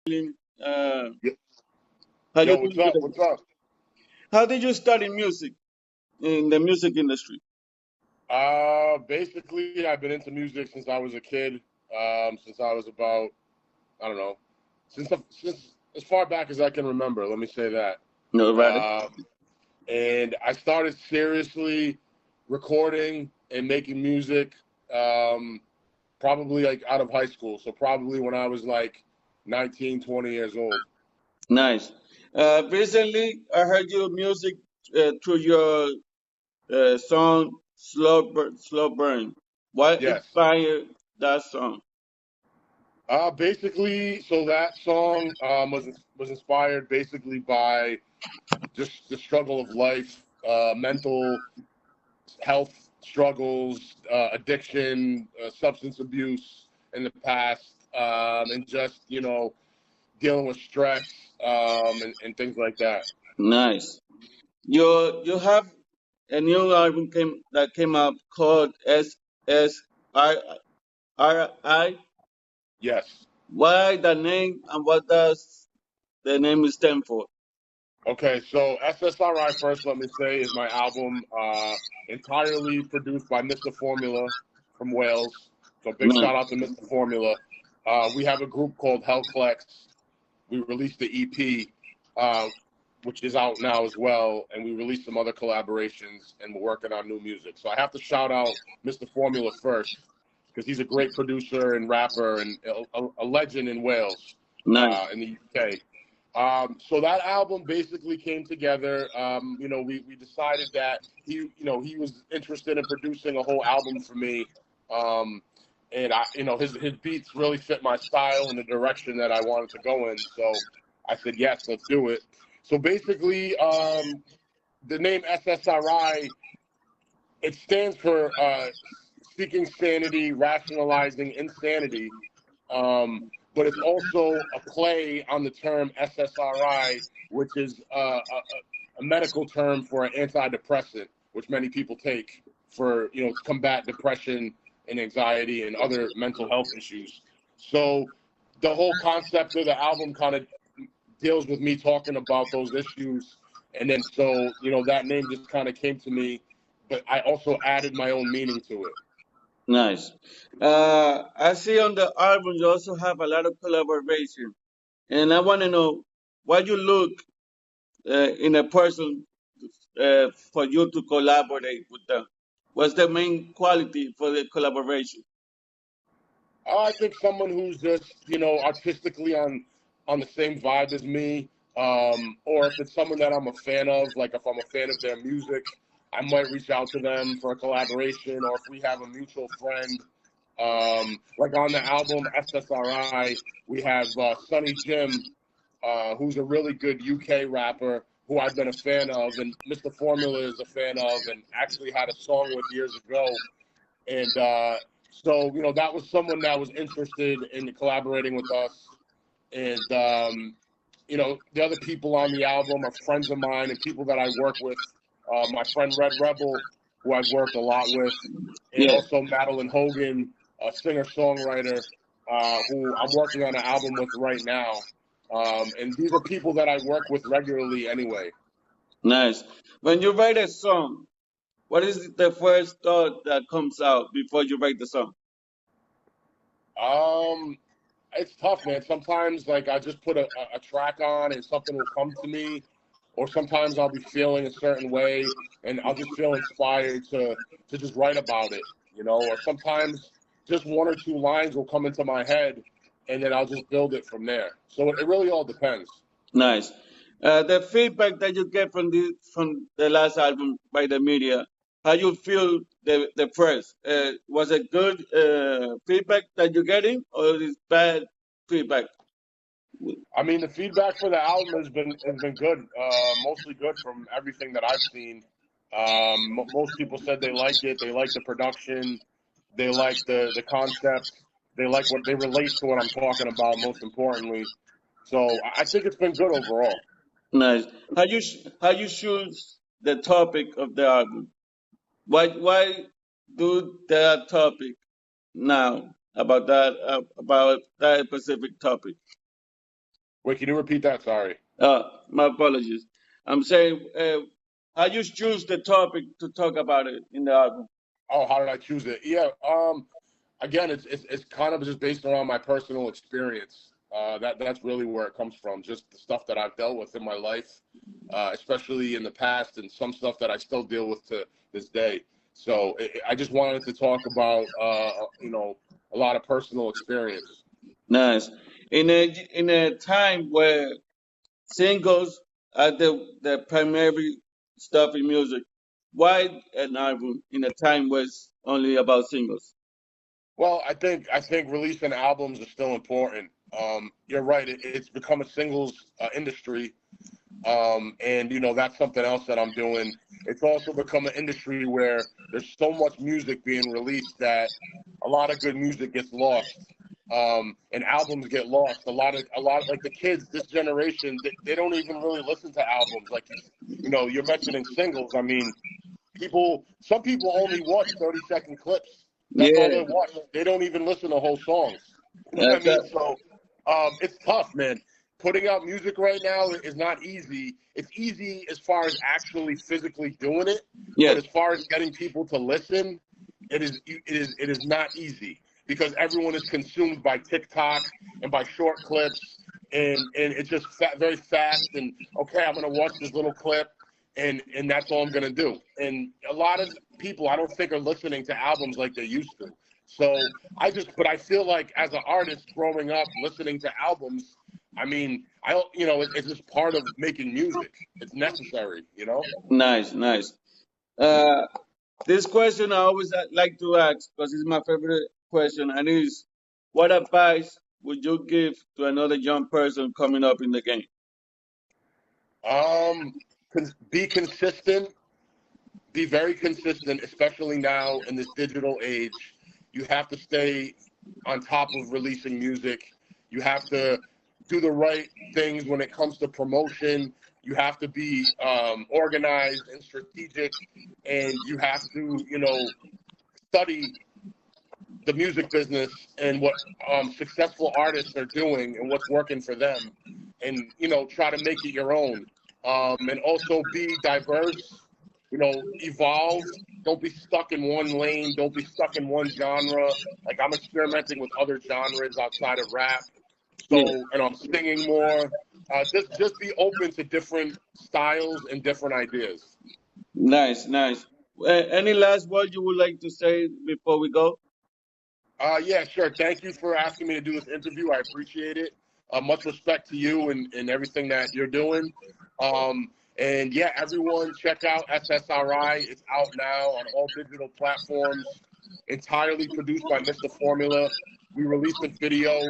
Uh, Yo, how you what's doing up? today? What's up? How did you start in music, in the music industry? Basically, I've been into music since I was a kid. Since I was about, I don't know, since as far back as I can remember. Let me say that. No, right. Um, and I started seriously recording and making music, probably like out of high school. So probably when I was like 19, 20 years old. Nice. Recently, I heard your music through your song Slow Burn." What Yes. inspired that song? Basically, so that song was inspired basically by just the struggle of life, mental health struggles, addiction, substance abuse in the past, and just dealing with stress, and things like that. Nice. You have a new album came out called s.s.r.i. Yes. Why the name and what does the name stand for? Okay, so s.s.r.i, first, let me say, is my album, entirely produced by Mr. Formula from Wales. So big Nice. shout out to Mr. Formula. We have a group called Hellclex. We released the EP, which is out now as well, and we released some other collaborations, and we're working on new music. So I have to shout out Mr. Formula first, because he's a great producer and rapper and a legend in Wales, Nice. in the UK. So that album basically came together. We decided that he was interested in producing a whole album for me. Um, and his beats really fit my style and the direction that I wanted to go in. So I said, yes, let's do it. So basically, the name s.s.r.i, it stands for seeking sanity, rationalizing insanity. But it's also a play on the term SSRI, which is a medical term for an antidepressant, which many people take for to combat depression and anxiety and other mental health issues. So the whole concept of the album kind of deals with me talking about those issues, and then so that name just kind of came to me, but I also added my own meaning to it. Nice. I see on the album you also have a lot of collaboration, and I want to know what you look in a person for you to collaborate with them. What's the main quality for the collaboration? I think someone who's just, artistically on the same vibe as me, or if it's someone that I'm a fan of, like if I'm a fan of their music, I might reach out to them for a collaboration, or if we have a mutual friend. Like on the album s.s.r.i, we have Sonny Jim, who's a really good UK rapper who I've been a fan of, and Mr. Formula is a fan of, and actually had a song with years ago. And so, that was someone that was interested in collaborating with us. And, the other people on the album are friends of mine and people that I work with. My friend Red Rebel, who I've worked a lot with, and Yeah, also Madeline Hogan, a singer-songwriter, who I'm working on an album with right now. And these are people that I work with regularly anyway. nice. When you write a song, what is the first thought that comes out before you write the song? Um, it's tough, man. Sometimes, like, I just put a track on and something will come to me, or sometimes I'll be feeling a certain way and I'll just feel inspired to just write about it, or sometimes just one or two lines will come into my head and then I'll just build it from there. So it really all depends. Nice. The feedback that you get from the last album by the media, how you feel the first? Was it good feedback that you're getting, or is bad feedback? I mean, the feedback for the album has been good, mostly good from everything that I've seen. Most people said they like it. They like the production. They like the concept. They like what they relate to what I'm talking about. Most importantly, so I think it's been good overall. Nice. How you choose the topic of the album? Why do that topic now about that specific topic? Wait, can you repeat that? Sorry. My apologies. I'm saying, how you choose the topic to talk about it in the album? Oh, how did I choose it? Yeah. Again, it's kind of just based around my personal experience. That's really where it comes from. Just the stuff that I've dealt with in my life, especially in the past, and some stuff that I still deal with to this day. So I just wanted to talk about, a lot of personal experience. Nice. In a time where singles are the primary stuff in music, why an album in a time where it's only about singles? Well, I think releasing albums is still important. You're right. It's become a singles industry, and that's something else that I'm doing. It's also become an industry where there's so much music being released that a lot of good music gets lost, and albums get lost. A lot like the kids this generation, they don't even really listen to albums. Like you're mentioning singles. I mean, some people only watch 30-second clips. That's all Yeah, they watch. They don't even listen to whole songs. You know what I that's mean? So it's tough, man. Putting out music right now is not easy. It's easy as far as actually physically doing it, but yes, as far as getting people to listen, it is not easy because everyone is consumed by TikTok and by short clips, and it's just very fast. And okay, I'm gonna watch this little clip, and that's all I'm gonna do. And a lot of people, I don't think, are listening to albums like they used to. So but I feel like as an artist growing up, listening to albums, I mean, it's just part of making music. It's necessary. nice, nice. Uh, this question I always like to ask because it's my favorite question, and is, what advice would you give to another young person coming up in the game? Um, be consistent. Be very consistent, especially now in this digital age. You have to stay on top of releasing music. You have to do the right things when it comes to promotion. You have to be organized and strategic, and you have to, study the music business and what successful artists are doing and what's working for them, and try to make it your own. And also be diverse. Evolve. Don't be stuck in one lane. Don't be stuck in one genre. Like I'm experimenting with other genres outside of rap. Yeah, So, and I'm singing more. Just be open to different styles and different ideas. nice, nice. Any last word you would like to say before we go? Yeah, sure. Thank you for asking me to do this interview. I appreciate it. Much respect to you and everything that you're doing. And yeah, everyone check out s.s.r.i. It's out now on all digital platforms. Entirely produced by Mr. Formula. We released a video